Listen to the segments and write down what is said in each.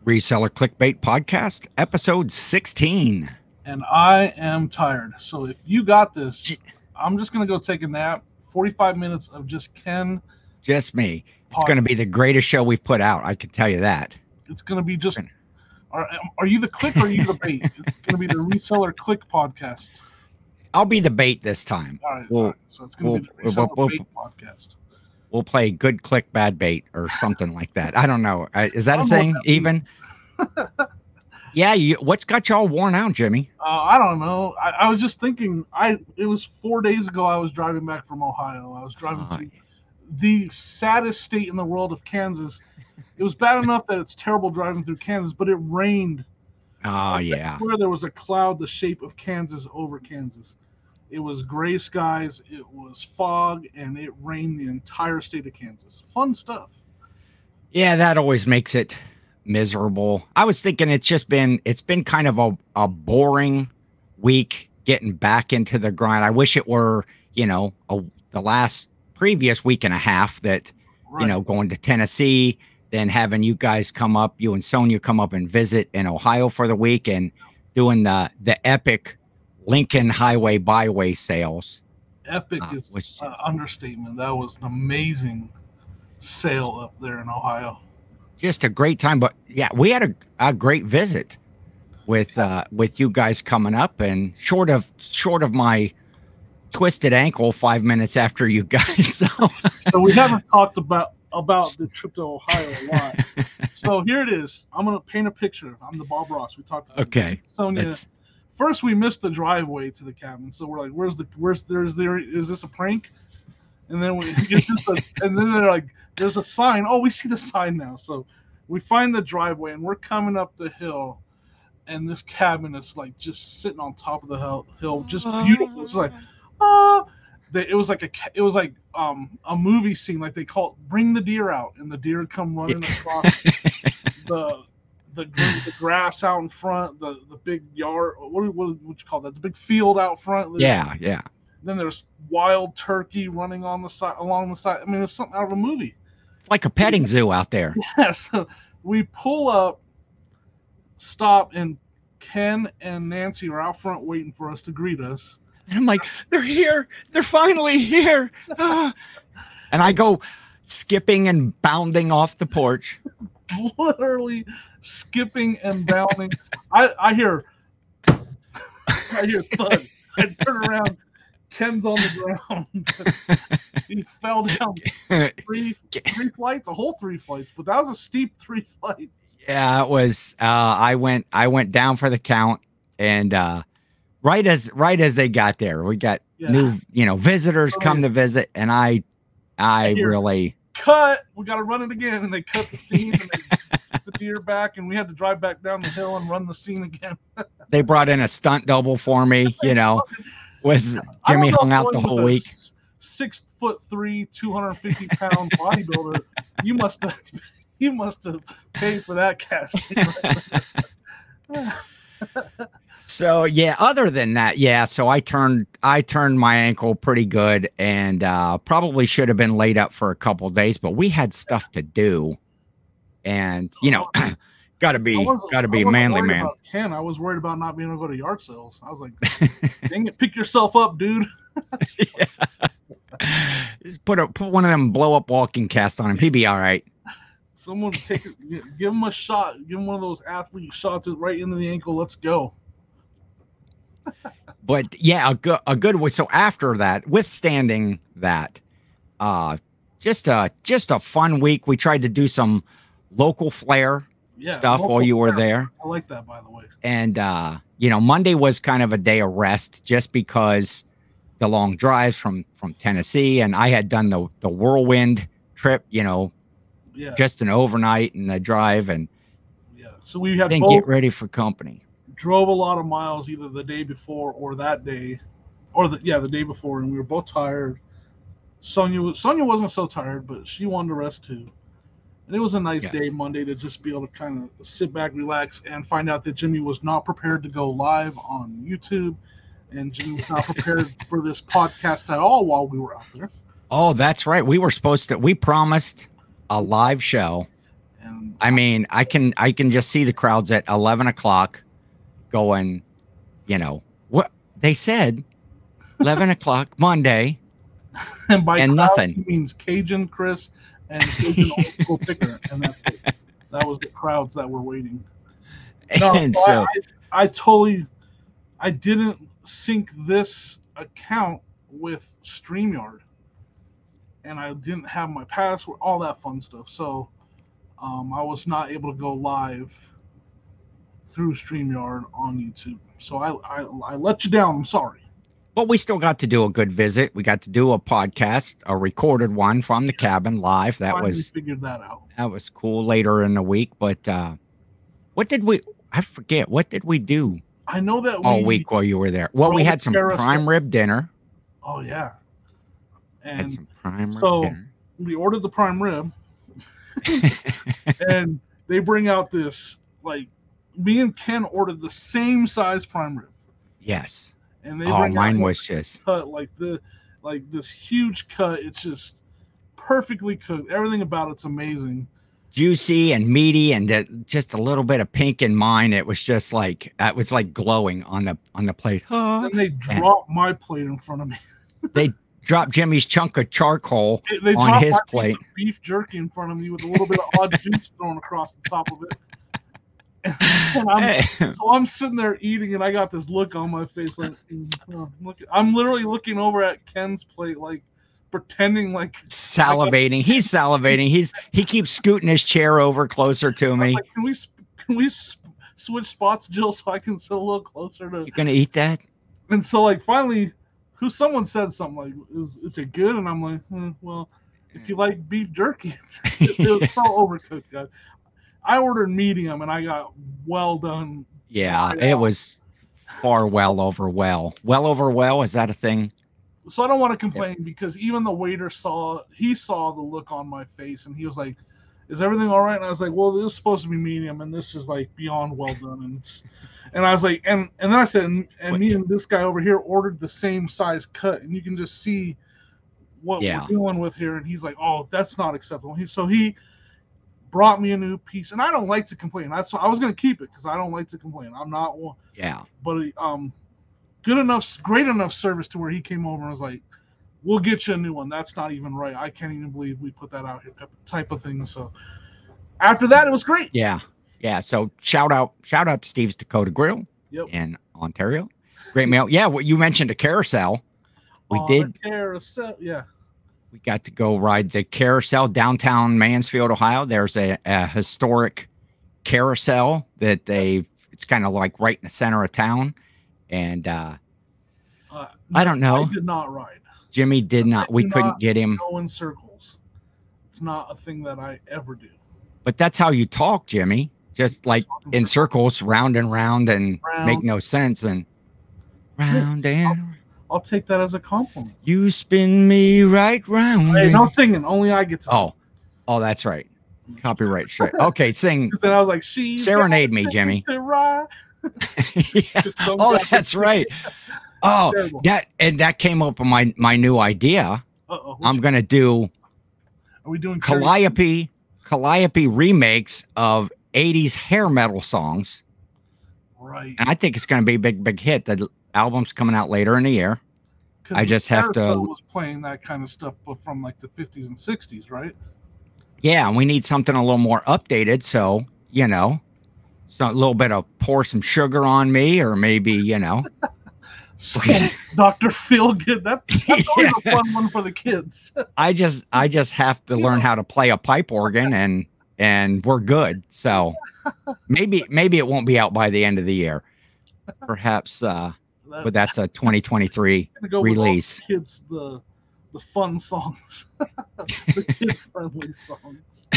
Reseller Clickbait Podcast, episode 16. And I am tired. So if you got this, I'm just going to go take a nap. 45 minutes of just Ken. Just me. It's going to be the greatest show we've put out. I can tell you that. It's going to be just... Are you the click or are you the bait? It's going to be the Reseller Click Podcast. I'll be the bait this time. All right. So it's going to be the Reseller Bait Podcast. We'll play good click, bad bait or something like that. I don't know. Is that a thing even? Yeah. What's got y'all worn out, Jimmy? I don't know. I was just thinking, it was 4 days ago I was driving back from Ohio. I was driving through the saddest state in the world of Kansas. It was bad enough that it's terrible driving through Kansas, but it rained. Oh, yeah. Where there was a cloud the shape of Kansas over Kansas. It was gray skies, it was fog, and it rained the entire state of Kansas. Fun stuff. Yeah, that always makes it miserable. I was thinking it's been kind of a boring week getting back into the grind. I wish it were, the last previous week and a half that, going to Tennessee, then having you guys come up, you and Sonia come up and visit in Ohio for the week and doing the epic Lincoln Highway Byway sales. Epic is an understatement. That was an amazing sale up there in Ohio. Just a great time. But yeah, we had a great visit with you guys coming up, and short of my twisted ankle 5 minutes after you guys. So we haven't talked about the trip to Ohio a lot. So here it is. I'm gonna paint a picture. I'm the Bob Ross. We talked about Sonia. First, we missed the driveway to the cabin, so we're like, is this a prank? And then and then they're like, there's a sign. Oh, we see the sign now. So we find the driveway, and we're coming up the hill, and this cabin is like just sitting on top of the hill, just beautiful. It's like, it was like a movie scene, like they call it "Bring the Deer Out," and the deer come running across the grass out in front, the big yard. What would you call that? The big field out front. Yeah. Then there's wild turkey running along the side. I mean, it's something out of a movie. It's like a petting zoo out there. Yeah. So we pull up, stop, and Ken and Nancy are out front waiting for us to greet us. And I'm like, they're here. They're finally here. And I go skipping and bounding off the porch. Literally skipping and bounding. I hear thud. I turn around. Ken's on the ground. He fell down three flights, a whole 3 flights, but that was a steep 3 flights. Yeah, it was. I went down for the count, and right as they got there, we got new visitors come to visit, and I really cut. We got to run it again, and they cut the scene, and they took the deer back, and we had to drive back down the hill and run the scene again. They brought in a stunt double for me, Was Jimmy hung out the whole week? 6'3", 250-pound bodybuilder. You must have paid for that casting. So yeah, other than that, so I turned my ankle pretty good, and probably should have been laid up for a couple of days, but we had stuff to do, and gotta be a manly man. Ken, I was worried about not being able to go to yard sales. I was like, dang it, pick yourself up, dude. Just put one of them blow up walking casts on him. He'd be all right. Someone give him a shot. Give him one of those athlete shots right into the ankle. Let's go. But yeah, a good way. So after that, withstanding that, just a fun week. We tried to do some local flair stuff while you were there. I like that, by the way. And Monday was kind of a day of rest, just because the long drives from Tennessee, and I had done the whirlwind trip, just an overnight and a drive, and so we had didn't get ready for company. Drove a lot of miles either the day before or that day, or the day before, and we were both tired. Sonia wasn't so tired, but she wanted to rest too. And it was a nice day Monday to just be able to kind of sit back, relax, and find out that Jimmy was not prepared to go live on YouTube, and Jimmy was not prepared for this podcast at all while we were out there. Oh, that's right. We promised a live show. And I mean, I can just see the crowds at 11 o'clock going, you know, what they said, 11 o'clock Monday, And by and crowds, nothing. he means Cajun Chris and Cajun Old School Picker, and that's it. That was the crowds that were waiting. No, And so so, I totally, I didn't sync this account with StreamYard, and I didn't have my password, all that fun stuff. So I was not able to go live through StreamYard on YouTube. So I let you down. I'm sorry. but we still got to do a good visit. We got to do a podcast, a recorded one from the cabin live. That Finally was figured that out. That was cool later in the week. But what did we? I forget. What did we do I know that all week while you were there? Well, we had some prime rib dinner. Oh yeah, Had and some prime rib so dinner. we ordered the prime rib, and they bring out this, like, me and Ken ordered the same size prime rib, Yes. and they Oh, bring mine out was just cut like this huge cut. It's just perfectly cooked. Everything about it's amazing. juicy and meaty, and just a little bit of pink in mine. It was just like it was like glowing on the plate. Then they drop my plate in front of me. They dropped Jimmy's chunk of charcoal They on dropped his my plate. piece of beef jerky in front of me with a little bit of odd juice thrown across the top of it. So I'm sitting there eating, and I got this look on my face, like, I'm literally looking over at Ken's plate, like pretending like Salivating. He's salivating. He keeps scooting his chair over closer to me. Like, can we switch spots, Jill, so I can sit a little closer to? You gonna eat that? And so, like, finally, someone said something like, "Is it good?" And I'm like, "Well, if you like beef jerky, it was so overcooked, guys." I ordered medium, and I got well done. Yeah, it was far well over well. Well over well, is that a thing? So I don't want to complain, because even the waiter saw the look on my face, and he was like, "Is everything all right?" And I was like, "Well, this is supposed to be medium, and this is like beyond well done." And I was like, and then I said, and me and this guy over here ordered the same size cut, and you can just see what we're dealing with here. And he's like, "Oh, that's not acceptable." He brought me a new piece, and I don't like to complain. I was going to keep it because I don't like to complain. I'm not one. Yeah. But great enough service to where he came over and was like, "We'll get you a new one." That's not even right. I can't even believe we put that out here, type of thing. So after that, it was great. Yeah. Yeah. So shout out to Steve's Dakota Grill in Ontario. Great meal. Yeah. What you mentioned, a carousel. We did. Carousel. Yeah. We got to go ride the carousel downtown Mansfield, Ohio. There's a historic carousel that it's kind of like right in the center of town. And I don't know. I did not ride. Jimmy did not. We couldn't get him. Go in circles. It's not a thing that I ever do. But that's how you talk, Jimmy. Just like in circles, round and round, and make no sense. And round and I'll take that as a compliment. You spin me right round. Hey, no singing. Only I get to sing. Oh, that's right. Copyright straight. Okay, sing. Then I was like, serenade me, Jimmy. Yeah. Oh, that's right. Oh, that came up with my new idea. I'm gonna do. Are we doing Calliope remakes of 80s hair metal songs? Right. And I think it's gonna be a big hit. The album's coming out later in the year. I just have to. Was playing that kind of stuff, but from like the 50s and 60s, right? Yeah, and we need something a little more updated. So so a little bit of pour some sugar on me, or maybe Dr. Feelgood. That's always a fun one for the kids. I just have to learn how to play a pipe organ, and we're good. So maybe it won't be out by the end of the year. Perhaps. But that's a 2023 release. With kids, the fun songs, the kid-friendly songs.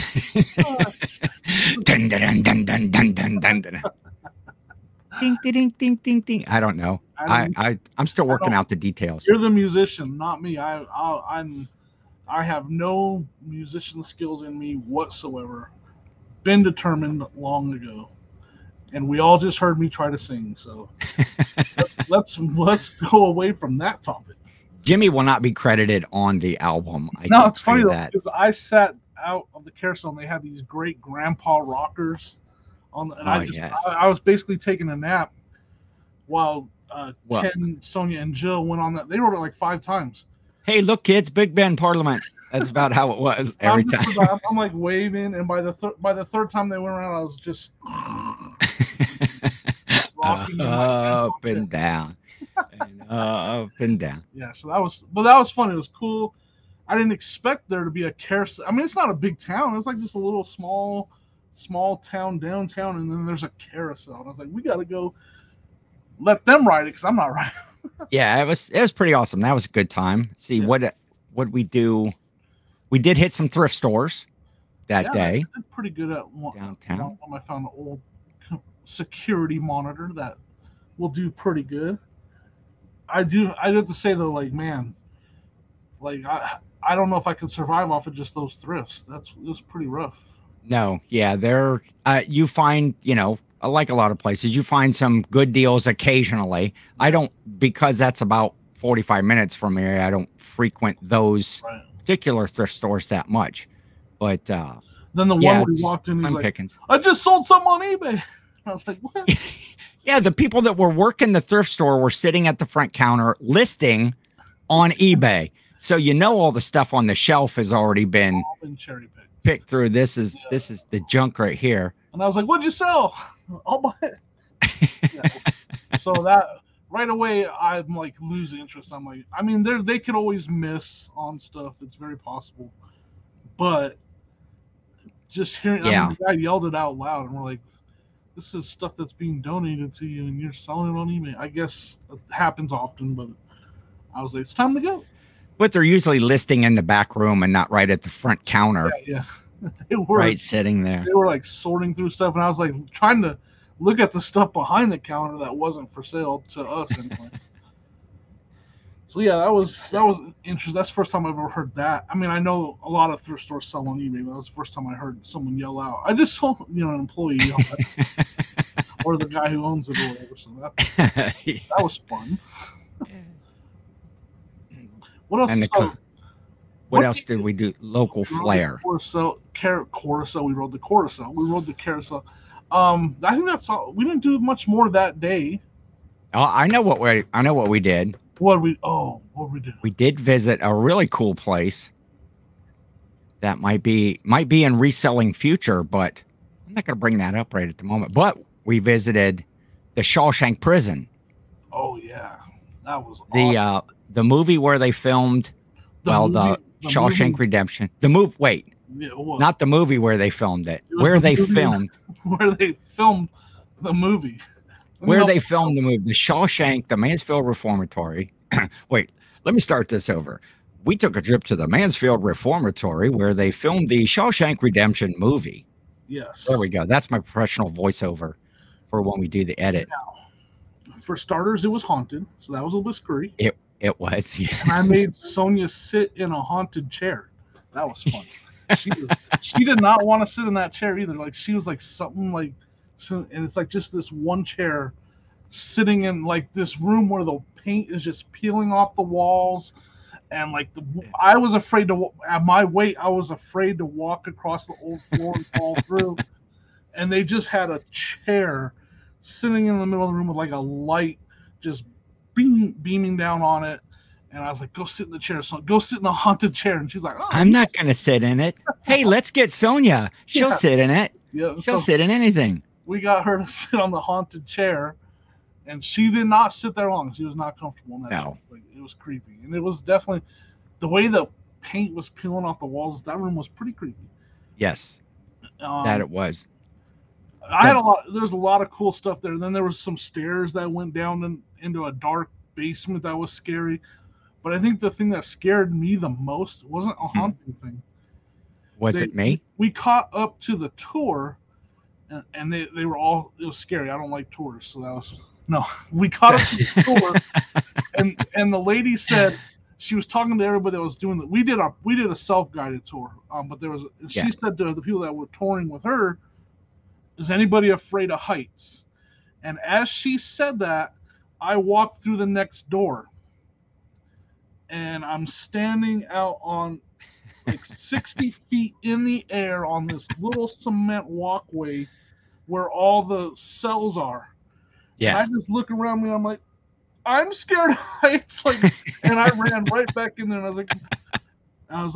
Dun, dun, dun, dun, dun, dun, dun, dun. Ding, ding, ding, ding, ding. I don't know. I'm still working out the details. You're the musician, not me. I have no musician skills in me whatsoever. Been determined long ago. And we all just heard me try to sing, so let's go away from that topic. Jimmy will not be credited on the album. It's funny though, because I sat out of the carousel, and they had these great grandpa rockers on, and Oh yes. I was basically taking a nap while Well, Ken, Sonia, and Jill went on that. They rode it like 5 times. hey, look, kids, Big Ben Parliament. That's about how it was every time. I'm like waving, and by the third time they went around, I was just rocking up and down, and up and down. Yeah, so that was fun. It was cool. I didn't expect there to be a carousel. I mean, it's not a big town. It's like just a little small town downtown, and then there's a carousel. And I was like, we got to go let them ride it because I'm not riding. Yeah, it was pretty awesome. That was a good time. See what we do. We did hit some thrift stores that day. I did pretty good at one, downtown. I found an old security monitor that will do pretty good. I have to say though, like, man, like I don't know if I could survive off of just those thrifts. It was pretty rough. No, yeah, there you find, like a lot of places, you find some good deals occasionally. I don't, because that's about 45 minutes from here. I don't frequent those particular thrift stores that much. But then the one where we walked in, he's like, pickings. I just sold some on eBay. I was like, what? Yeah, the people that were working the thrift store were sitting at the front counter listing on eBay. So all the stuff on the shelf has already been cherry picked through. This is the junk right here. And I was like, what'd you sell? I'll buy it. So that right away, I'm like losing interest. I'm like, I mean, they could always miss on stuff. It's very possible. But just hearing, I mean, the guy yelled it out loud, and we're like, this is stuff that's being donated to you, and you're selling it on eBay. I guess it happens often, but I was like, it's time to go. But they're usually listing in the back room and not right at the front counter. Yeah. They were right sitting there. They were like sorting through stuff, and I was like trying to look at the stuff behind the counter that wasn't for sale to us anyway. So yeah, that was interesting. That's the first time I've ever heard that. I mean, I know a lot of thrift stores sell on eBay, but that was the first time I heard someone yell out. I just saw an employee yell at or the guy who owns it or whatever. So that was fun. What else? What else did we do? Local flair. Carousel. We rode the carousel. I think that's all. We didn't do much more that day. Oh, I know what we did. What did we do? We did visit a really cool place that might be in reselling future, but I'm not going to bring that up right at the moment. But we visited the Shawshank Prison. Oh yeah, that was awesome. The movie where they filmed. The Shawshank Redemption. The movie. Wait, not the movie where they filmed it. Where they filmed the movie. Where they filmed the movie. The Shawshank, the Mansfield Reformatory. Wait, let me start this over. We took a trip to the Mansfield Reformatory where they filmed the Shawshank Redemption movie. Yes. There we go. That's my professional voiceover for when we do the edit. Now, for starters, it was haunted, so that was a little bit scary. It was, yes. And I made Sonia sit in a haunted chair. That was fun. She did not want to sit in that chair either. Like she was like something like, and it's like just this one chair sitting in like this room where the paint is just peeling off the walls, and like I was afraid to at my weight. I was afraid to walk across the old floor and fall through. And they just had a chair sitting in the middle of the room with like a light just beaming down on it, and I was like, go sit in the chair. So go sit in the haunted chair. And she's like, oh, I'm not gonna sit in it. Hey, let's get Sonia. She'll sit in it. Yeah, she'll sit in anything. We got her to sit on the haunted chair, and she did not sit there long. She was not comfortable in that. No, like, it was creepy, and it was definitely the way the paint was peeling off the walls. That room was pretty creepy. Yes, that it was. There's a lot of cool stuff there. Then there was some stairs that went down into a dark basement that was scary. But I think the thing that scared me the most wasn't a haunting thing. Was it me? We caught up to the tour, and they were all, it was scary. I don't like tours, so that was, no. We caught up to the tour, and the lady said, she was talking to everybody that was doing it. We did a self-guided tour, but she said to the people that were touring with her, is anybody afraid of heights? And as she said that, I walked through the next door. And I'm standing out on like 60 feet in the air on this little cement walkway where all the cells are. And Yeah. I just look around me, I'm like, I'm scared of heights. Like, and I ran right back in there, and I was like, I was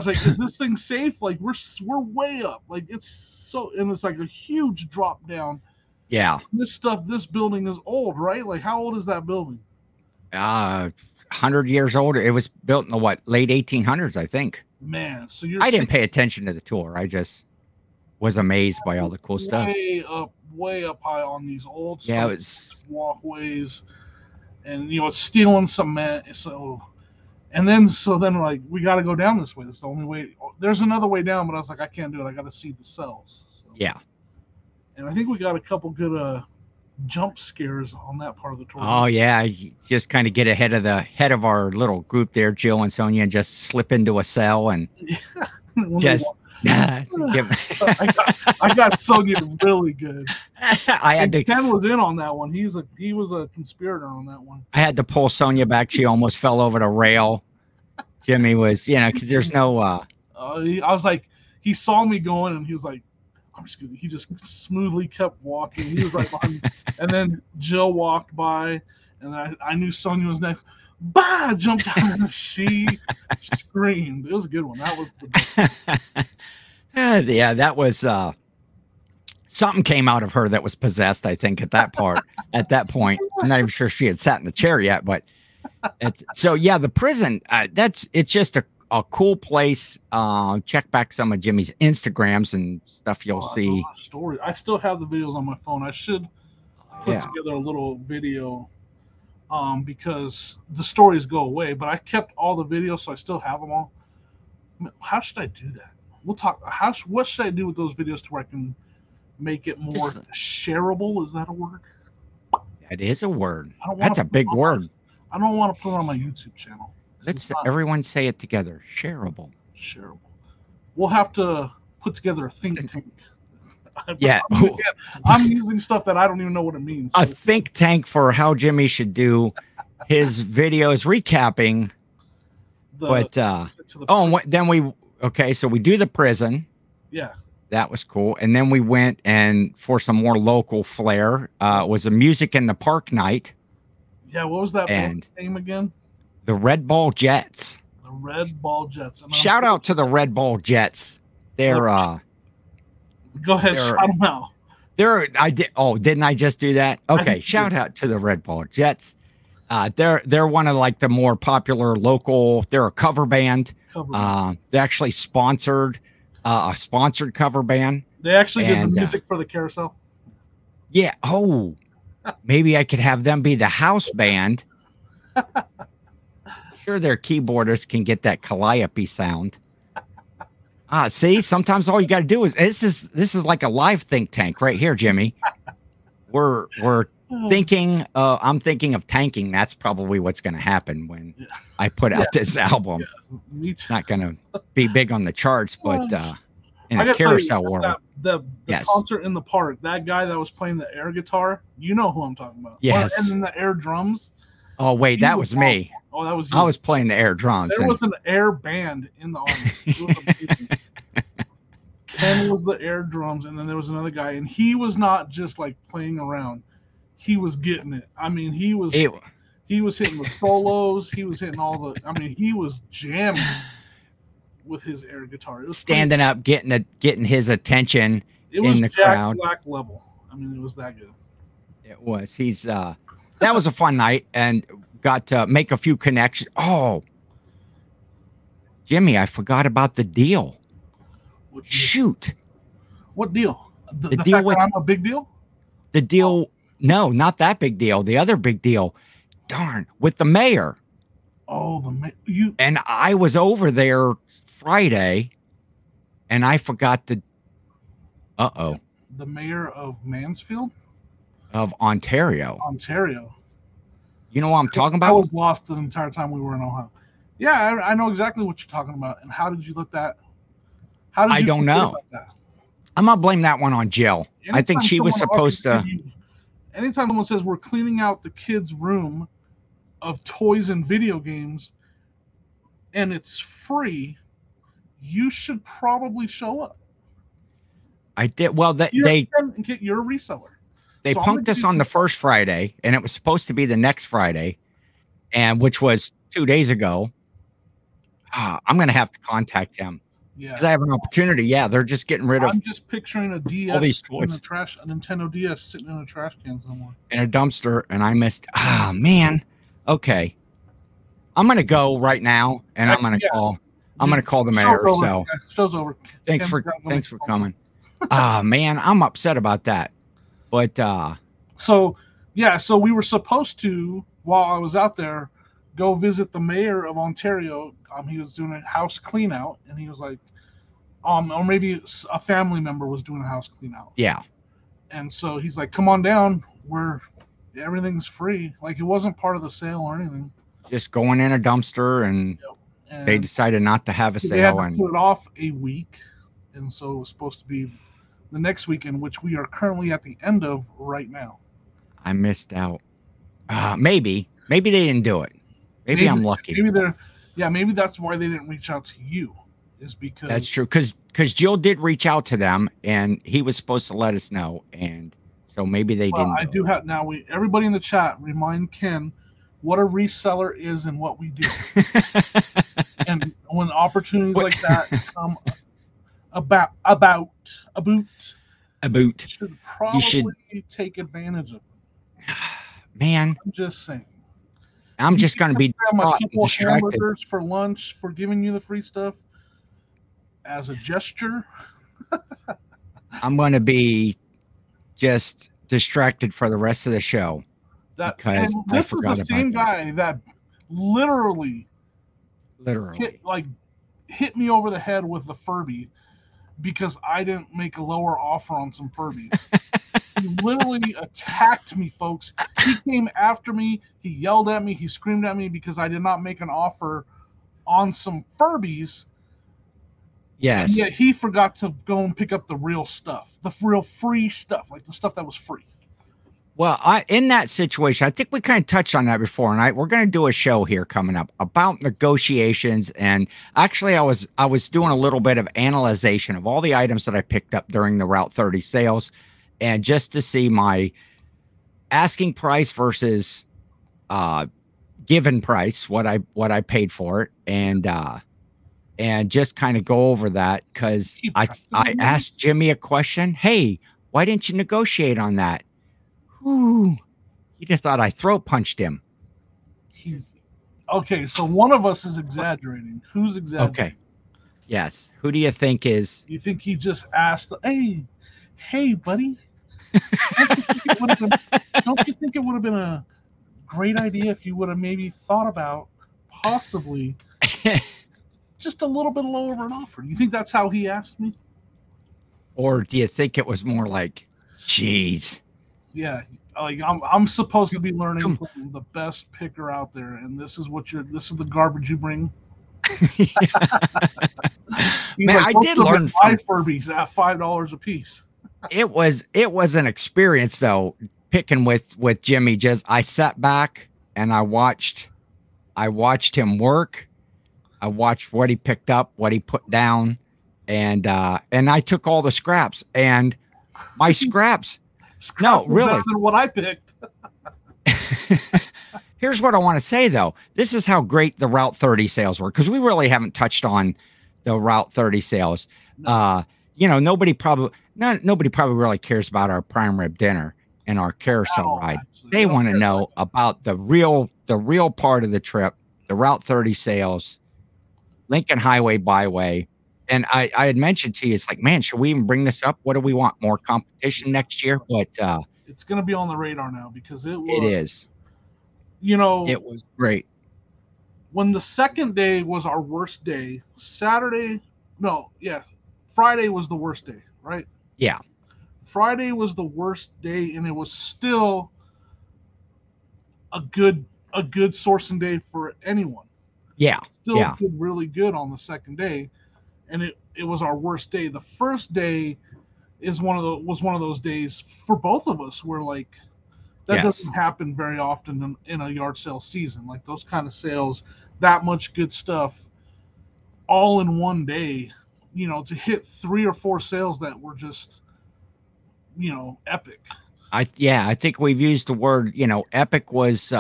like, is this thing safe? Like, we're way up. Like, it's so, and it's like a huge drop down. Yeah. This building is old, right? Like, how old is that building? 100 years older. It was built in the what, late 1800s, I think. Man, so I didn't pay attention to the tour. I just was amazed by all the cool stuff. Way up high on these old it was walkways, and it's stealing cement. So then like we got to go down this way. That's the only way. There's another way down, but I was like, I can't do it. I got to see the cells. So. Yeah. And I think we got a couple good jump scares on that part of the tour. Oh yeah, you just kind of get ahead of our little group there, Jill and Sonia, and just slip into a cell and just. I got Sonia really good. I had to. Ken was in on that one. He was a conspirator on that one. I had to pull Sonia back. She almost fell over the rail. Jimmy was, because there's no. I was like, he saw me going, and he was like, I'm just kidding. He just smoothly kept walking. He was right behind me. And then Jill walked by, and I knew Sonia was next. Bah! Jumped down, and she screamed. It was a good one. That was the best. Yeah, that was something came out of her that was possessed, I think, at that point. I'm not even sure she had sat in the chair yet, but the prison, it's just a cool place. Check back some of Jimmy's Instagrams and stuff. You'll see story. I still have the videos on my phone. I should put together a little video because the stories go away, but I kept all the videos, so I still have them all. How should I do that? We'll talk. What should I do with those videos to where I can make it more shareable? Is that a word? That is a word. That's a big word. I don't want to put it on my YouTube channel. Let's everyone say it together. Shareable. Shareable. We'll have to put together a think tank. Yeah. I'm using stuff that I don't even know what it means. A think tank for how Jimmy should do his videos recapping. So we do the prison. Yeah. That was cool. And then we went and for some more local flair, was a music in the park night. Yeah, what was that name again? The Red Ball Jets. The Red Ball Jets. Shout out to the Red Ball Jets. They're go ahead, shout them out. Didn't I just do that? Okay, shout out to the Red Ball Jets. They're one of like the more popular local. They're a cover band. They actually sponsored a sponsored cover band. They actually did the music for the carousel. Yeah. Oh, maybe I could have them be the house band. Sure, their keyboarders can get that calliope sound. See, sometimes all you got to do is this is like a live think tank right here, Jimmy. We're thinking. I'm thinking of tanking. That's probably what's going to happen when I put out this album. Yeah, it's not going to be big on the charts, but in a carousel world, the concert in the park. That guy that was playing the air guitar. You know who I'm talking about. Yes. And then the air drums. Oh wait, that was me. Oh, that was you. I was playing the air drums. There was an air band in the army. Ken was the air drums, and then there was another guy, and he was not just like playing around. He was getting it. I mean, he was hitting the solos. He was hitting all the. I mean, he was jamming with his air guitar. It was standing up, getting his attention in the crowd. Black level. I mean, it was that good. It was. He's that was a fun night, and got to make a few connections. Oh, Jimmy, I forgot about the deal. Shoot. What deal? The deal fact that I'm a big deal? The deal. No, not that big deal. The other big deal. Darn, with the mayor. Oh, the mayor. And I was over there Friday, and I forgot to. The mayor of Mansfield? Of Ontario. Ontario. You know what I'm talking about? I was lost the entire time we were in Ohio. Yeah, I know exactly what you're talking about. And how did you let that? I don't know. I'm gonna blame that one on Jill. I think she was supposed to. Anytime someone says we're cleaning out the kids' room of toys and video games, and it's free, you should probably show up. I did. Well, You're a reseller. They punked us on the first Friday, and it was supposed to be the next Friday, and which was 2 days ago. I'm going to have to contact him because I have an opportunity. Yeah, they're just getting rid of. I'm just picturing a DS all these toys in the trash, a Nintendo DS sitting in a trash can somewhere in a dumpster, and I missed. Man. Okay, I'm going to go right now, and I'm going to call. I'm going to call the mayor. So show's over. Thanks for coming. Man, I'm upset about that. But so we were supposed to, while I was out there, go visit the mayor of Ontario. He was doing a house clean out, and he was like, or maybe a family member was doing a house clean out. Yeah. And so he's like, "Come on down. Everything's free. Like, it wasn't part of the sale or anything. Just going in a dumpster, and they decided not to have a sale. They had to put it off a week, and so it was supposed to be the next weekend, which we are currently at the end of right now. I missed out. Maybe they didn't do it. Maybe I'm lucky. Maybe that's why they didn't reach out to you. Is because that's true. Because Jill did reach out to them, and he was supposed to let us know, and so maybe they didn't. I do have now. Everybody in the chat, remind Ken what a reseller is and what we do. And when opportunities like that come about a boot, you should take advantage of them. Man, I'm just saying. I'm just going to be distracted for lunch for giving you the free stuff as a gesture. I'm going to be just distracted for the rest of the show. Because this is the same guy that literally hit me over the head with the Furby because I didn't make a lower offer on some Furbies. He literally attacked me, folks. He came after me. He yelled at me. He screamed at me because I did not make an offer on some Furbies. Yes. And yet he forgot to go and pick up the real stuff, the real free stuff, like the stuff that was free. Well, in that situation, I think we kind of touched on that before, and we're going to do a show here coming up about negotiations. And actually, I was doing a little bit of analyzation of all the items that I picked up during the Route 30 sales, and just to see my asking price versus given price, what I paid for it, and just kind of go over that because I asked Jimmy a question. Hey, why didn't you negotiate on that? Ooh, he just thought I throat punched him. Okay, so one of us is exaggerating. Who's exaggerating? Okay. Yes. Who do you think is? You think he just asked, hey, buddy, don't you think it would have been a great idea if you would have maybe thought about possibly just a little bit lower of an offer? Do you think that's how he asked me? Or do you think it was more like, geez. Yeah, like I'm supposed to be learning from the best picker out there, and this is the garbage you bring. Man, I did learn from Furbies at $5 a piece. It was an experience though, picking with Jimmy. Just I sat back and I watched him work. I watched what he picked up, what he put down, and I took all the scraps, and my scraps. No, really. Than what I picked. Here's what I want to say, though. This is how great the Route 30 sales were, because we really haven't touched on the Route 30 sales. No. Nobody probably really cares about our prime rib dinner and our carousel ride. Actually, they want to know about the real part of the trip, the Route 30 sales, Lincoln Highway Byway. And I had mentioned to you, it's like, man, should we even bring this up? What do we want? More competition next year? But it's going to be on the radar now because it is. It was great. When the second day was our worst day, Friday was the worst day, right? Yeah. Friday was the worst day, and it was still a good sourcing day for anyone. Yeah. Still did really good on the second day. And it was our worst day. The first day was one of those days for both of us where like that doesn't happen very often in a yard sale season. Like those kind of sales, that much good stuff all in one day, you know, to hit 3 or 4 sales that were just, you know, epic. I think we've used the word, you know, epic was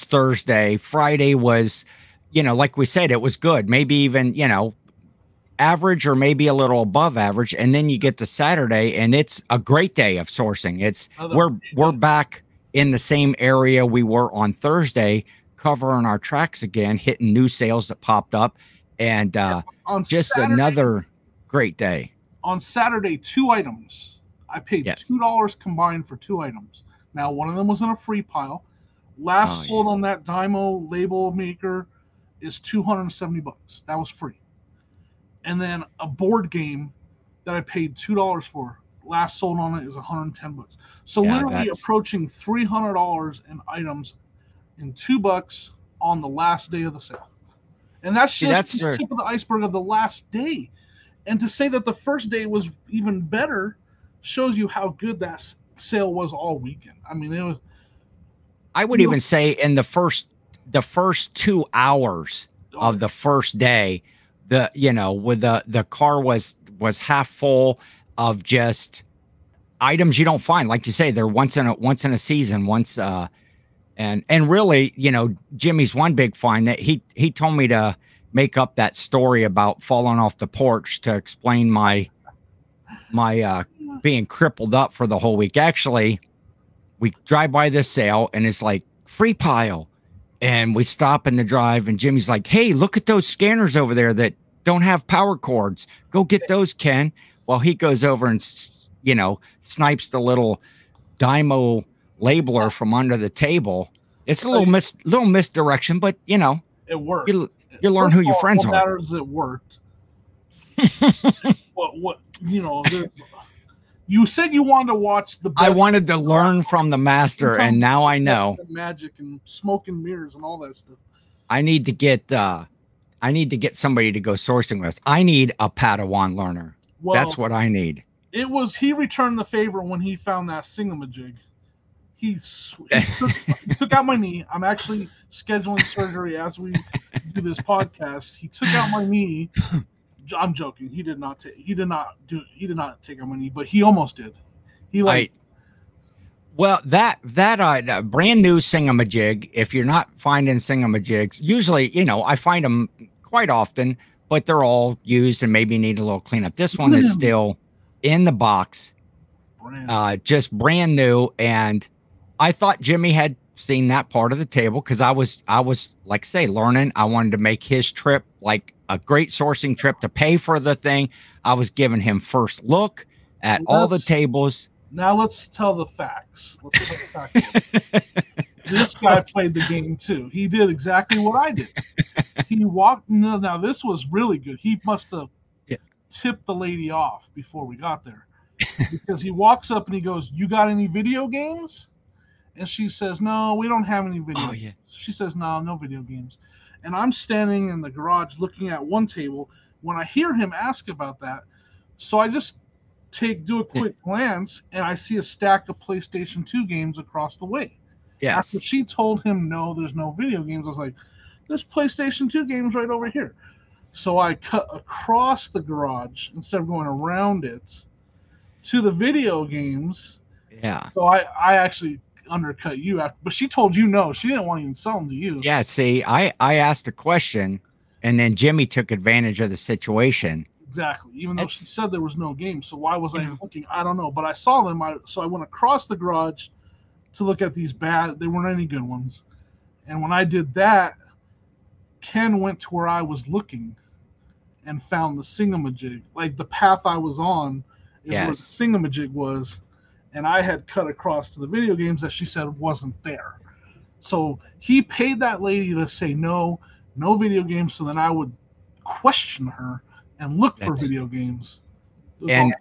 Thursday. Friday was, you know, like we said, it was good. Maybe even, you know, average or maybe a little above average. And then you get to Saturday and it's a great day of sourcing. It's we're back in the same area we were on Thursday, covering our tracks again, hitting new sales that popped up, and on just Saturday, another great day. On Saturday, 2 items. I paid $2 combined for 2 items. Now, one of them was in a free pile. Last sold on that Dymo label maker is $270. That was free. And then a board game that I paid $2 for. Last sold on it is $110. So literally approaching $300 in items in $2 on the last day of the sale. And that's just the tip of the iceberg of the last day. And to say that the first day was even better shows you how good that sale was all weekend. I mean, it was. I would even say in the first 2 hours of the first day, with the car was half full of just items you don't find. Like you say, they're once in a season. And really, you know, Jimmy's one big find that he told me to make up that story about falling off the porch to explain my being crippled up for the whole week. Actually, we drive by this sale and it's like free pile, and we stop in the drive and Jimmy's like, "Hey, look at those scanners over there that don't have power cords. Go get those, Ken." Well, he goes over and, you know, snipes the little Dymo labeler from under the table. It's a little misdirection, but you know, it worked. You learn who your friends are. What matters is it worked. what you know? You said you wanted to watch the. I wanted to learn from the master, and now I know. Magic and smoke and mirrors and all that stuff. I need to get somebody to go sourcing with us. I need a Padawan learner. Well, that's what I need. He returned the favor when he found that singamajig. He took out my knee. I'm actually scheduling surgery as we do this podcast. He took out my knee. I'm joking. He did not take out my knee, but he almost did. That brand new singamajig. If you're not finding singamajigs, usually, you know, I find them quite often, but they're all used and maybe need a little cleanup. This one is still in the box, just brand new. And I thought Jimmy had seen that part of the table because I was like say learning. I wanted to make his trip like a great sourcing trip to pay for the thing. I was giving him first look at all the tables. Now let's tell the facts. This guy played the game too. He did exactly what I did. He walked. Now this was really good. He must have tipped the lady off before we got there, because he walks up and he goes, "You got any video games?" And she says, "No, we don't have any video games." She says, "No video games." And I'm standing in the garage looking at one table when I hear him ask about that. So I just do a quick glance and I see a stack of PlayStation 2 games across the way. Yes. After she told him, "No, there's no video games," I was like, "There's PlayStation 2 games right over here." So I cut across the garage instead of going around it to the video games. Yeah. So I actually undercut you after, but she told you no, she didn't want to even sell them to you. Yeah, see, I asked a question and then Jimmy took advantage of the situation. Exactly. Even though she said there was no game, so why was I looking? I don't know, but I saw them. So I went across the garage to look at these they weren't any good ones. And when I did that, Ken went to where I was looking and found the singamajig. Like the path I was on is where the singamajig was. And I had cut across to the video games that she said wasn't there. So he paid that lady to say no video games, so then I would question her and look for video games. And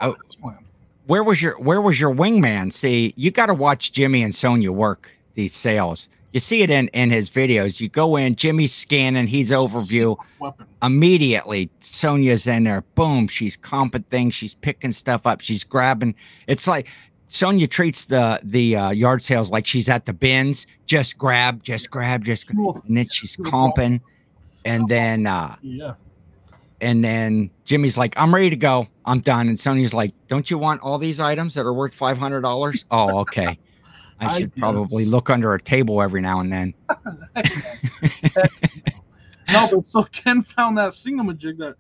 where was your wingman? See, you got to watch Jimmy and Sonia work these sales. You see it in his videos. You go in, Jimmy's scanning, he's overview. Immediately, Sonia's in there. Boom, she's comping things. She's picking stuff up. She's grabbing. It's like Sonia treats the yard sales like she's at the bins. Just grab, and then she's comping. And then yeah. And then Jimmy's like, I'm ready to go. I'm done. And Sonya's like, don't you want all these items that are worth $500? Oh, okay. I should probably look under a table every now and then. Heck no. Heck no. But so Ken found that singamajig.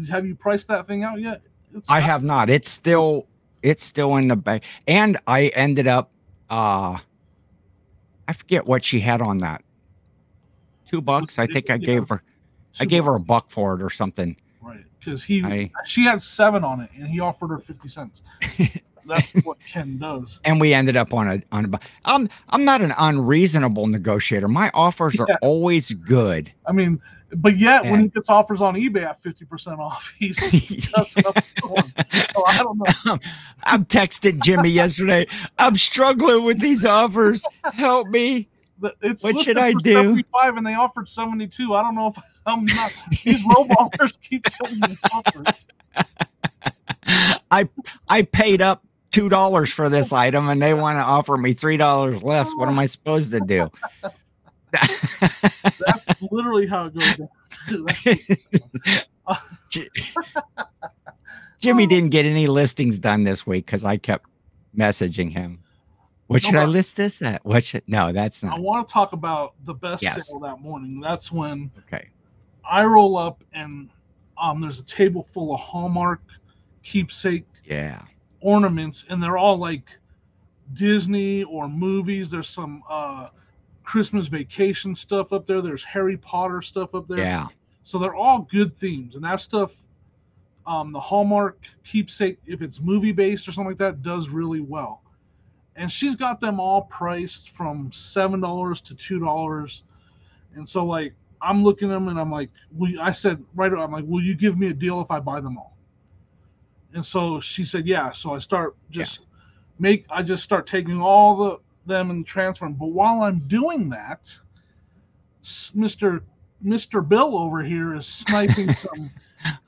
Have you priced that thing out yet? I have not. It's still in the bag. And I ended up I forget what she had on that. $2. I think I gave her $1 for it or something. Right, because she had 7 on it, and he offered her 50 cents. That's what Ken does. And we ended up on a. I'm not an unreasonable negotiator. My offers are always good. I mean, but yet when he gets offers on eBay at 50% off, he's that's what I'm doing. So I don't know. I'm texting Jimmy yesterday. I'm struggling with these offers. Help me. What should I do? 75 and they offered 72. I don't know if I'm not. These lowballers keep sending me offers. I paid up $2 for this item, and they want to offer me $3 less. What am I supposed to do? That's literally how it goes down. Jimmy didn't get any listings done this week because I kept messaging him. What should I list this at? No, that's not. I want to talk about the best sale that morning. That's when okay. I roll up and there's a table full of Hallmark keepsake ornaments, and they're all like Disney or movies. There's some Christmas Vacation stuff up there. There's Harry Potter stuff up there. Yeah. So they're all good themes, and that stuff, the Hallmark keepsake, if it's movie based or something like that, does really well. And she's got them all priced from $7 to $2. And so, like, I'm looking at them and I'm like, I said, I'm like, will you give me a deal if I buy them all? And so she said, yeah. So I start I just start taking all them and transferring. But while I'm doing that, Mr. Bill over here is sniping some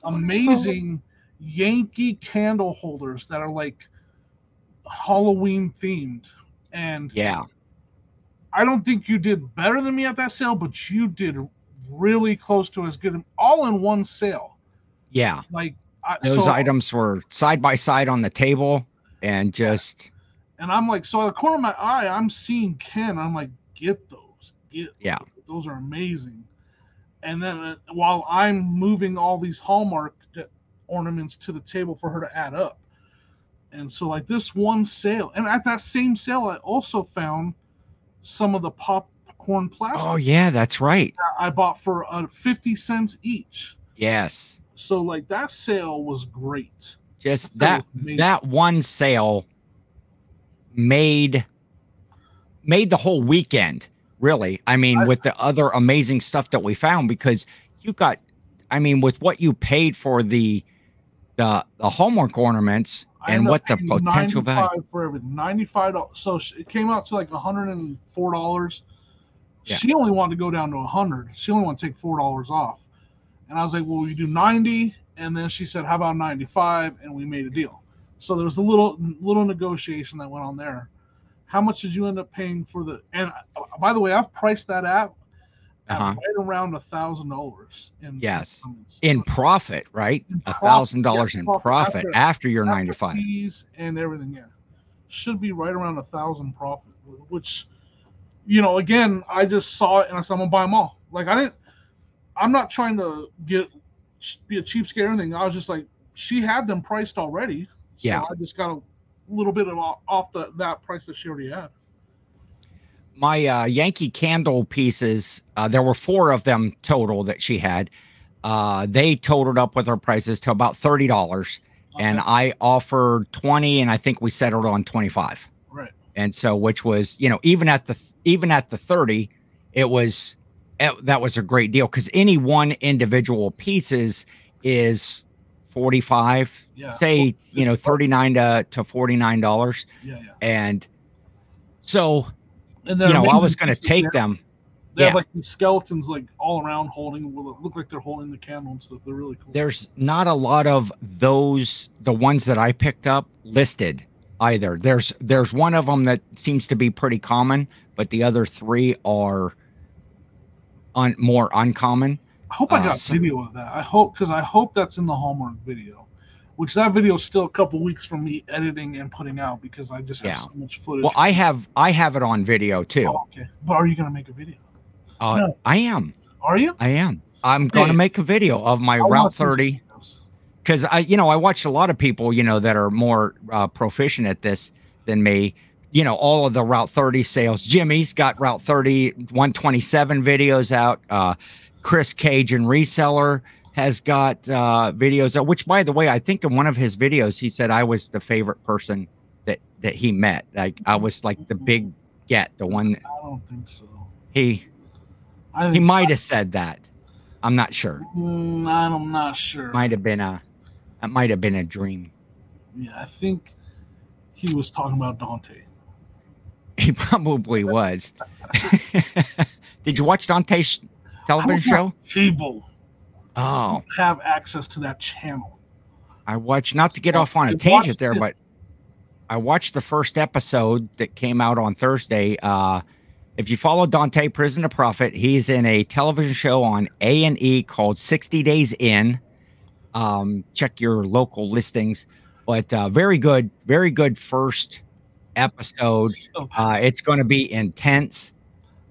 amazing Yankee candle holders that are like Halloween themed. And I don't think you did better than me at that sale, but you did really close to as good, all in one sale. Yeah. Like those items were side by side on the table and just. And I'm like, so out of the corner of my eye, I'm seeing Ken. I'm like, get those. Those are amazing. And then while I'm moving all these Hallmark ornaments to the table for her to add up. And so, like, this one sale, and at that same sale, I also found some of the popcorn plastic. Oh, yeah, that's right. I bought for 50 cents each. Yes. So, like, that sale was great. Just that one sale made the whole weekend, really. I mean, with the other amazing stuff that we found, because you got, I mean, with what you paid for the Hallmark ornaments and what the potential value for everything, $95. So it came out to like $104. Yeah. She only wanted to go down to $100. She only wanted to take $4 off. And I was like, well, we do 90. And then she said, how about 95? And we made a deal. So there was a little negotiation that went on there. How much did you end up paying for the? And by the way, I've priced that at right around $1,000. In profit, right? $1,000 in profit after your 95 fees and everything. Yeah, should be right around 1,000 profit. Which, you know, again, I just saw it and I said, I'm gonna buy them all. Like I'm not trying to be a cheapskate or anything. I was just like, she had them priced already. So I just got a little bit of off that price that she already had. My Yankee candle pieces, there were 4 of them total that she had. They totaled up with her prices to about $30. And I offered 20, and I think we settled on 25. Right. And so, which was, you know, even at the 30, that was a great deal, because any one individual pieces is 45, say, you know, $39 to $49. And so, you know, I was going to take them. They have like these skeletons like all around holding, look like they're holding the candle and stuff. They're really cool. There's not a lot of those, the ones that I picked up, listed either. There's one of them that seems to be pretty common, but the other 3 are more uncommon. I hope I got video of that. I hope that's in the Hallmark video. Which that video is still a couple weeks from me editing and putting out because I just have so much footage. Well, I have it on video too. Oh, okay, but are you gonna make a video? No. I am. Are you? I am. I'm gonna make a video of my Route 30 because I watched a lot of people that are more proficient at this than me. All of the Route 30 sales. Jimmy's got Route 30 127 videos out. Chris Cage and Reseller has got videos out, which, by the way, I think in one of his videos, he said I was the favorite person that he met. Like, I was like the big get, the one. I don't think so. He might have said that. I'm not sure. I'm not sure. It might have been a dream. Yeah, I think he was talking about Dante. He probably was. Did you watch Dante's television show? Feeble. Oh, have access to that channel. I watched, not to get off on a tangent there, but I watched the first episode that came out on Thursday. If you follow Dante, Prison to Profit, he's in a television show on A&E called 60 Days In. Check your local listings, but very good first episode. It's going to be intense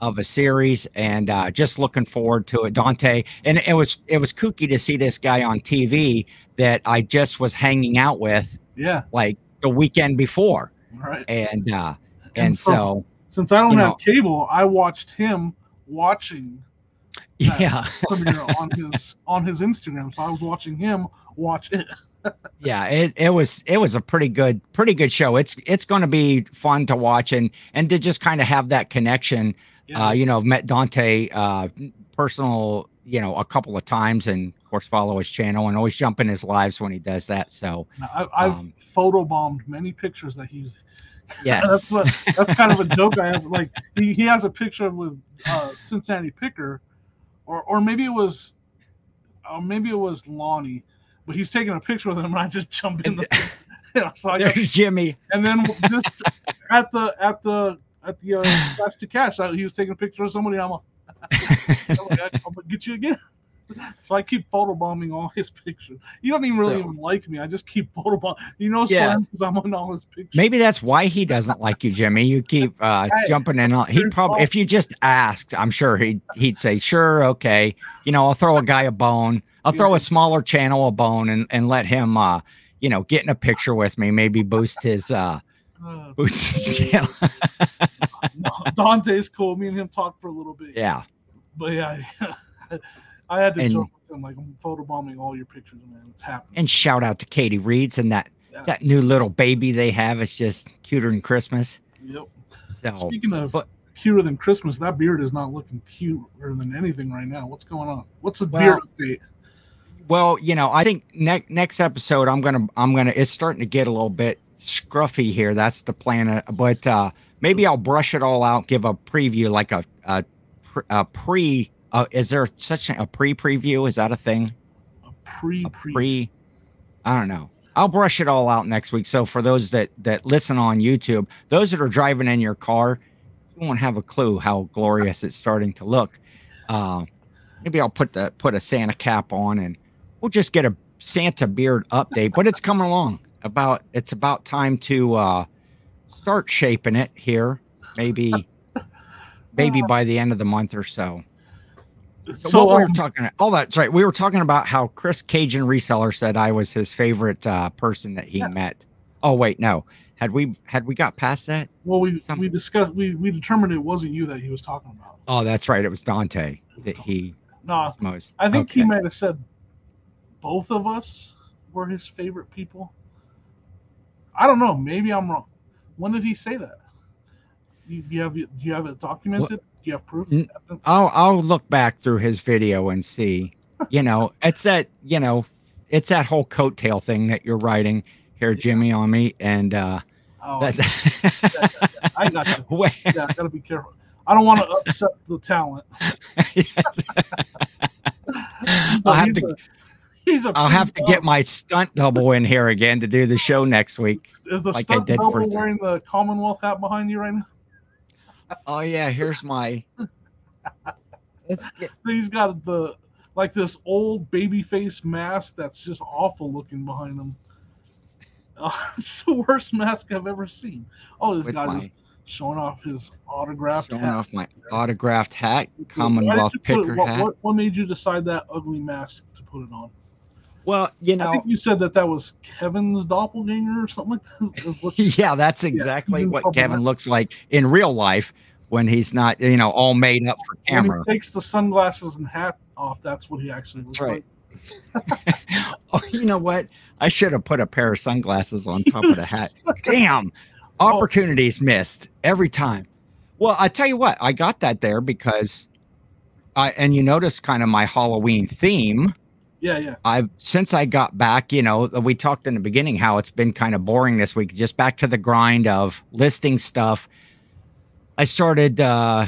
of a series, and just looking forward to it. Dante, and it was kooky to see this guy on TV that I just was hanging out with, like the weekend before, right? And so since I don't have cable, I watched him watching premiere on his Instagram, so I was watching him watch it. Yeah, it was a pretty good show. It's going to be fun to watch and to just kind of have that connection. I've met Dante personal, a couple of times, and of course follow his channel and always jump in his lives when he does that. So I've photobombed many pictures that he's. Yes, that's kind of a joke I have. Like he has a picture with Cincinnati Picker, or maybe it was Lonnie, but he's taking a picture with him, and I just jump in the. So there's Jimmy, and then just at the Cash to Cash, he was taking a picture of somebody. I'm gonna get you again. So I keep photobombing all his pictures. He doesn't even even like me. I just keep photobombing. Because I'm on all his pictures. Maybe that's why he doesn't like you, Jimmy. You keep jumping in. He'd probably, if you just asked, I'm sure he'd say, sure, okay. I'll throw a guy a bone. I'll throw a smaller channel a bone and let him, get in a picture with me. Maybe boost his channel. Dante's cool. Me and him talked for a little bit. Yeah. But yeah. I had to joke with him, like, I'm photobombing all your pictures, man. It's happening. And shout out to Katie Reeds and that new little baby they have. It's just cuter than Christmas. Yep. So speaking of cuter than Christmas, that beard is not looking cuter than anything right now. What's going on? What's the beard update? Well, I think next episode I'm gonna it's starting to get a little bit scruffy here. That's the plan. But maybe I'll brush it all out, give a preview, like a pre. Is there such a pre-preview? Is that a thing? A pre? I don't know. I'll brush it all out next week. So for those that listen on YouTube, those that are driving in your car, you won't have a clue how glorious it's starting to look. Maybe I'll put a Santa cap on, and we'll just get a Santa beard update. But it's coming along. It's about time to start shaping it here. Maybe by the end of the month or so. So what we were talking about, that's right. We were talking about how Chris Cajun Reseller said I was his favorite person that he met. Oh wait, no. Had we got past that? Well, we discussed, we determined it wasn't you that he was talking about. Oh, that's right. It was Dante that he was most. I think he might have said both of us were his favorite people. I don't know. Maybe I'm wrong. When did he say that? Do you have it documented? What? Do you have proof? I'll look back through his video and see. It's that whole coattail thing that you're writing here, Jimmy, on me, and that's. I got you. I gotta be careful. I don't want to upset the talent. I'll have to get my stunt double in here again to do the show next week. Is the stunt double wearing the Commonwealth hat behind you right now? Oh yeah, here's my. He's got like this old baby face mask that's just awful looking behind him. It's the worst mask I've ever seen. Oh, this with guy is my showing off his autographed showing hat. off my autographed hat, Why did Commonwealth you put it? picker hat. What made you decide that ugly mask to put it on? Well, you I think know, you said that was Kevin's doppelganger or something like that. yeah, that's Yeah, he's exactly in what trouble now. Kevin looks like in real life when he's not, all made up for When he camera. takes the sunglasses and hat off, that's what he actually That's looks like. right. Oh, you know what? I should have put a pair of sunglasses on top of the hat. Damn, Oh, opportunities missed every time. Well, I tell you what, I got that there because and you notice kind of my Halloween theme. yeah. Since I got back, we talked in the beginning how it's been kind of boring this week, just back to the grind of listing stuff. I started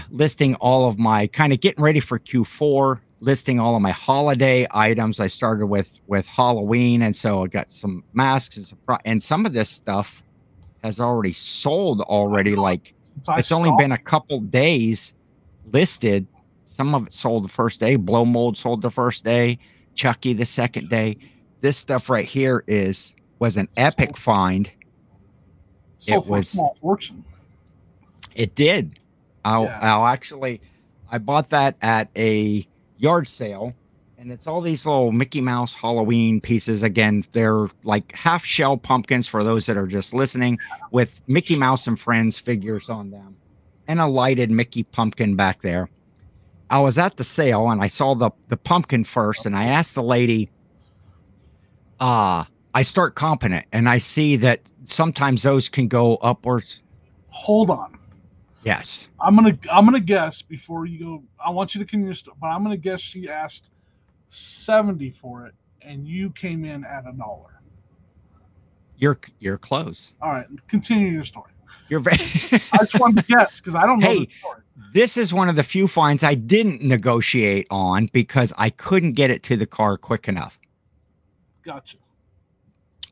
listing all of my kind of getting ready for Q4, listing all of my holiday items. I started with Halloween, and so I got some masks and some of this stuff has already sold already. Like Since I it's only stopped, been a couple days listed. Some of it sold the first day. Blow mold sold the first day. Chucky the second day. This stuff right here was an epic find. sold It for a was. small fortune. It did. Yeah. I'll actually. I bought that at a yard sale, and it's all these little Mickey Mouse Halloween pieces. Again, they're like half shell pumpkins for those that are just listening, with Mickey Mouse and Friends figures on them, and a lighted Mickey pumpkin back there. I was at the sale and I saw the pumpkin first, and I asked the lady, I start comping it, and I see that sometimes those can go upwards. Hold on. Yes. I'm gonna guess before you go. I want you to continue, but I'm gonna guess she asked 70 for it, and you came in at $1. You're close. All right, continue your story. You're very I just wanted to guess because I don't know Hey, the story. this is one of the few finds I didn't negotiate on because I couldn't get it to the car quick enough. Gotcha.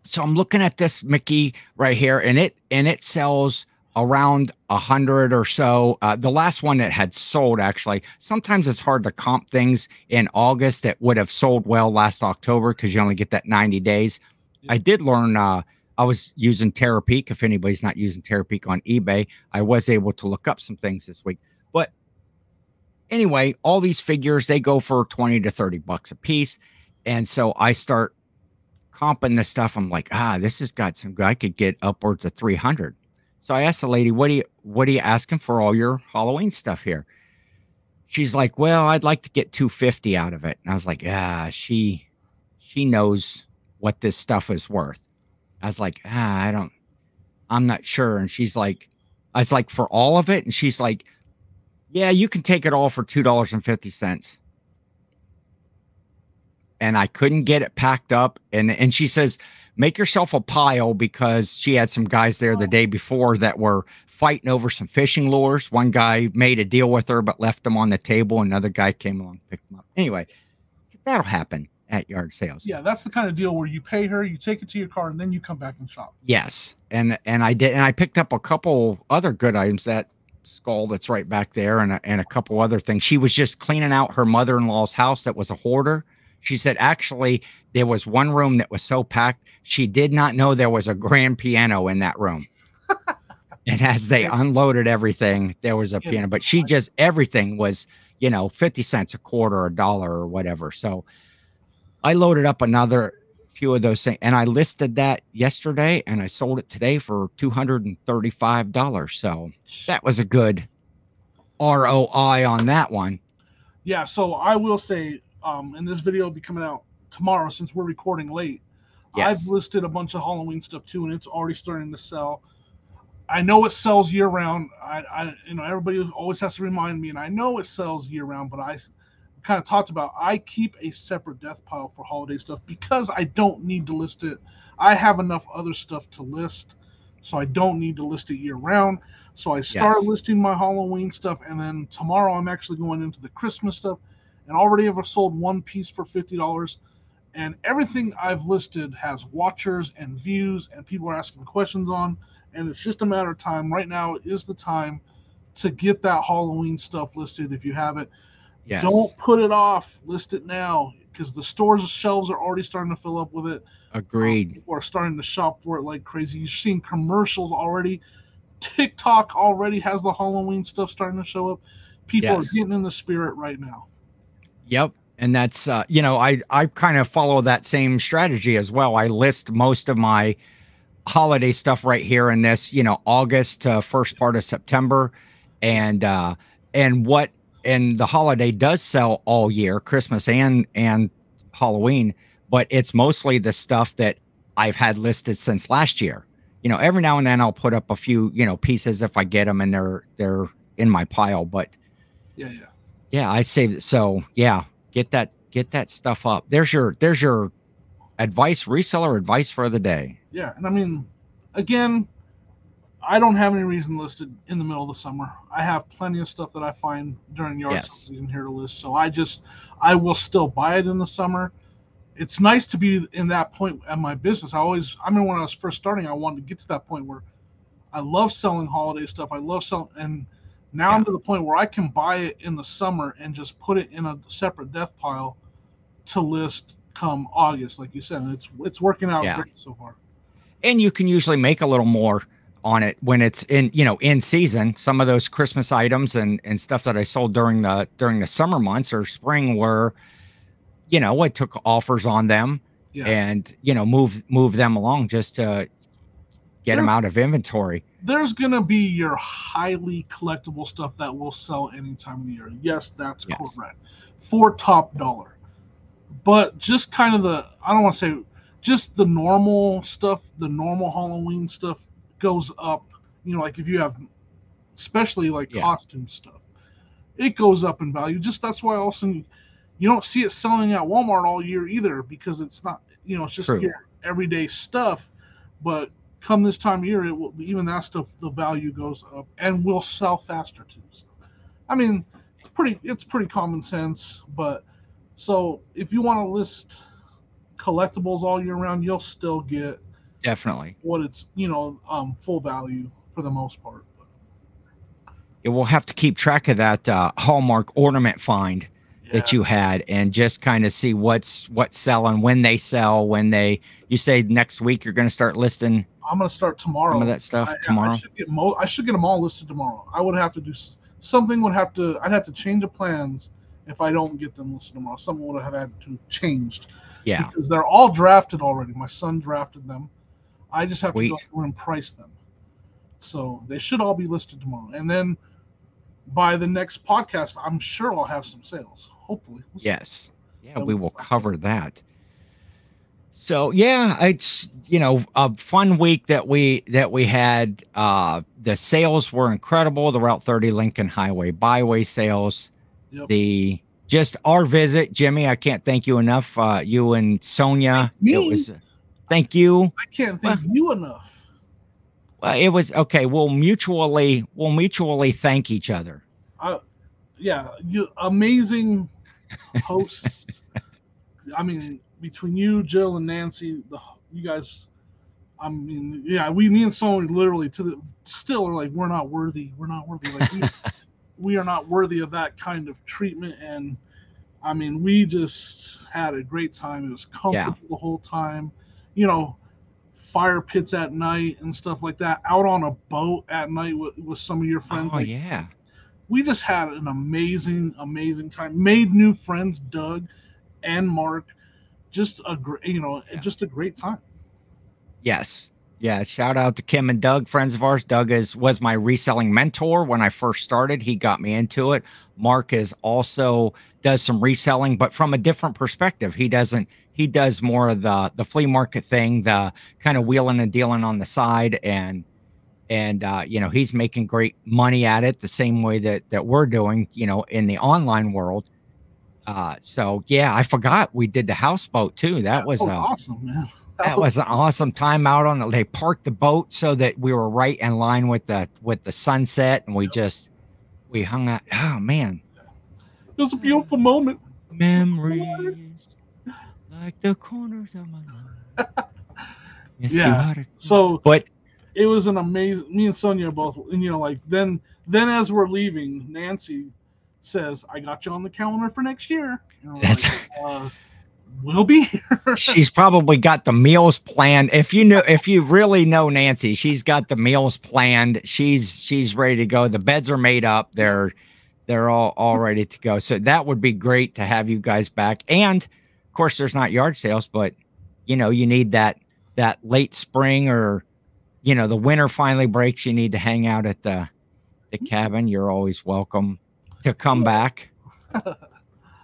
So I'm looking at this Mickey right here, and it sells around 100 or so. The last one that had sold, actually, sometimes it's hard to comp things in August that would have sold well last October because you only get that 90 days. Yeah. I did learn. I was using Terapeak. If anybody's not using Terapeak on eBay, I was able to look up some things this week. But anyway, all these figures, they go for 20 to 30 bucks a piece. And so I start comping this stuff. I'm like, this has got some good. I could get upwards of 300. So I asked the lady, what are you asking for all your Halloween stuff here? She's like, well, I'd like to get 250 out of it. And I was like, she knows what this stuff is worth. I was like, I'm not sure. And she's like, I was like, for all of it? And she's like, yeah, you can take it all for $2.50. And I couldn't get it packed up. And she says, make yourself a pile, because she had some guys there the day before that were fighting over some fishing lures. One guy made a deal with her, but left them on the table. Another guy came along and picked them up. Anyway, that'll happen at yard sales. Yeah, that's the kind of deal where you pay her, you take it to your car, and then you come back and shop. Yes. And I did. And I picked up a couple other good items, that skull that's right back there, and a couple other things. She was just cleaning out her mother-in-law's house that was a hoarder. She said, actually, there was one room that was so packed, she did not know there was a grand piano in that room. And as they unloaded everything, there was a piano. But she just, everything was, 50 cents, a quarter, a dollar, or whatever. So I loaded up another few of those things, and I listed that yesterday, and I sold it today for $235. So that was a good ROI on that one. Yeah, so I will say, and this video will be coming out tomorrow since we're recording late. Yes. I've listed a bunch of Halloween stuff too, and it's already starting to sell. I know it sells year round. I everybody always has to remind me, and I know it sells year round, but I kind of talked about, I keep a separate death pile for holiday stuff because I don't need to list it. I have enough other stuff to list, so I don't need to list it year round. So I started listing my Halloween stuff, and then tomorrow I'm actually going into the Christmas stuff, and already ever sold one piece for $50. And everything I've listed has watchers and views, and people are asking questions on, and it's just a matter of time. Right now is the time to get that Halloween stuff listed if you have it. Don't Yes. put it off. List it now because the stores' shelves are already starting to fill up with it. Agreed. People are starting to shop for it like crazy. You're seeing commercials already. TikTok already has the Halloween stuff starting to show up. People are Yes. getting in the spirit right now. Yep. And that's I kind of follow that same strategy as well. I list most of my holiday stuff right here in this, August to first part of September. Yeah. And what and the holiday does sell all year, Christmas and Halloween, but it's mostly the stuff that I've had listed since last year. Every now and then I'll put up a few, pieces if I get them and they're in my pile, but Yeah, yeah. yeah, I save it. So yeah, get that stuff up. There's your advice, reseller advice for the day. Yeah. And I mean, again, I don't have any reason listed in the middle of the summer. I have plenty of stuff that I find during yard sale Yes. season here to list. So I will still buy it in the summer. It's nice to be in that point at my business. I mean, when I was first starting, I wanted to get to that point where I love selling holiday stuff. I love selling, and now I'm Yeah. to the point where I can buy it in the summer and just put it in a separate death pile to list come August, like you said. And it's working out Yeah. great so far. And you can usually make a little more on it when it's in season. Some of those Christmas items and stuff that I sold during the summer months or spring were, I took offers on them Yeah, and, move them along just to get them there out of inventory. there's gonna be your highly collectible stuff that will sell any time of the year. Yes, that's Yes. correct. For top dollar. But just kind of I don't want to say just the normal stuff, the normal Halloween stuff goes up. Like if you have, especially like Yeah. costume stuff, it goes up in value. Just that's why all of a sudden you don't see it selling at Walmart all year either because it's not, it's just True. your everyday stuff. But come this time of year, it will even that stuff the value goes up and will sell faster too. So, I mean, it's pretty common sense, but so if you want to list collectibles all year round, you'll still get Definitely. what it's full value for the most part. Yeah, we'll have to keep track of that Hallmark ornament find that Yeah, you had and just kind of see what's selling, when they sell, you say next week you're going to start listing I'm gonna start some of tomorrow. that stuff I tomorrow. should get I should get them all listed tomorrow. I would have to do something. I'd have to change the plans if I don't get them listed tomorrow. Something would have had to changed Yeah. because they're all drafted already. My son drafted them. I just have to go Sweet. through and price them. So they should all be listed tomorrow. And then by the next podcast, I'm sure I'll have some sales. Hopefully. We'll see. Yes. Yeah, Then we we can will talk about cover that. So yeah, it's a fun week that we had. The sales were incredible. The Route 30 Lincoln Highway byway sales. it. Yep. The just our visit, Jimmy. I can't thank you enough. You and Sonia. It Me? was thank you. I can't Well, thank you enough. it was okay. We'll mutually thank each other. Yeah, you amazing hosts. I mean, between you, Jill, and Nancy, you guys. I mean, yeah, me and Sonia literally still are like we're not worthy. We're not worthy. Like we are not worthy of that kind of treatment. And I mean, we just had a great time. It was Yeah. comfortable the whole time. You know, fire pits at night and stuff like that. Out on a boat at night with some of your friends. Oh Like yeah. we just had an amazing, amazing time. Made new friends, Doug and Mark. Just a great, Yeah. just a great time. Yes. Yeah. Shout out to Kim and Doug, friends of ours. Doug was my reselling mentor when I first started. He got me into it. Mark is also does some reselling, but from a different perspective. He does more of the flea market thing, the kind of wheeling and dealing on the side. And he's making great money at it the same way that we're doing, in the online world. So yeah, I forgot we did the houseboat too. That was awesome, man. That was an awesome time out on they parked the boat so that we were right in line with the sunset, and we hung out. Oh man. It was a beautiful moment. Memories like the corners of my mind. Yeah. So but it was an amazing. Me and Sonia both, and like then as we're leaving, Nancy says, "I got you on the calendar for next year." That's like, we'll be here. She's probably got the meals planned. If you really know Nancy, she's got the meals planned. She's ready to go. The beds are made up. They're all ready to go. So that would be great to have you guys back. And of course, there's not yard sales, but you need that late spring, or the winter finally breaks. You need to hang out at the cabin. You're always welcome to come back.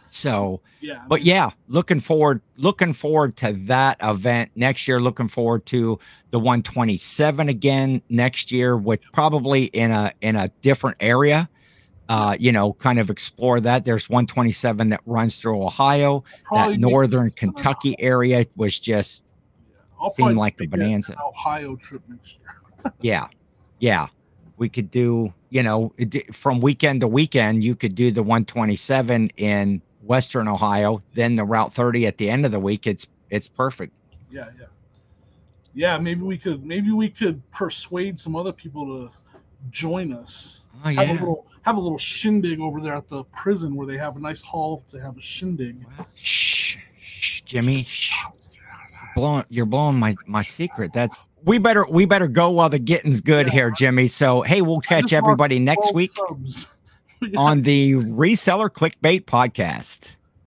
So, but yeah, looking forward to that event next year. Looking forward to the 127 again next year, with probably in a different area. Kind of explore that. There's 127 that runs through Ohio. That northern Kentucky area was just seemed like a bonanza. Ohio trip next year. Yeah. We could do, from weekend to weekend, you could do the 127 in Western Ohio, then the Route 30 at the end of the week. It's perfect. Yeah. Maybe we could persuade some other people to join us. Oh, yeah. Have a little shindig over there at the prison, where they have a nice hall to have a shindig. Wow. Shh, Jimmy. Shh. You're blowing my secret. We better go while the getting's good here, Jimmy. So hey, we'll catch everybody next week on the Reseller Clickbait Podcast.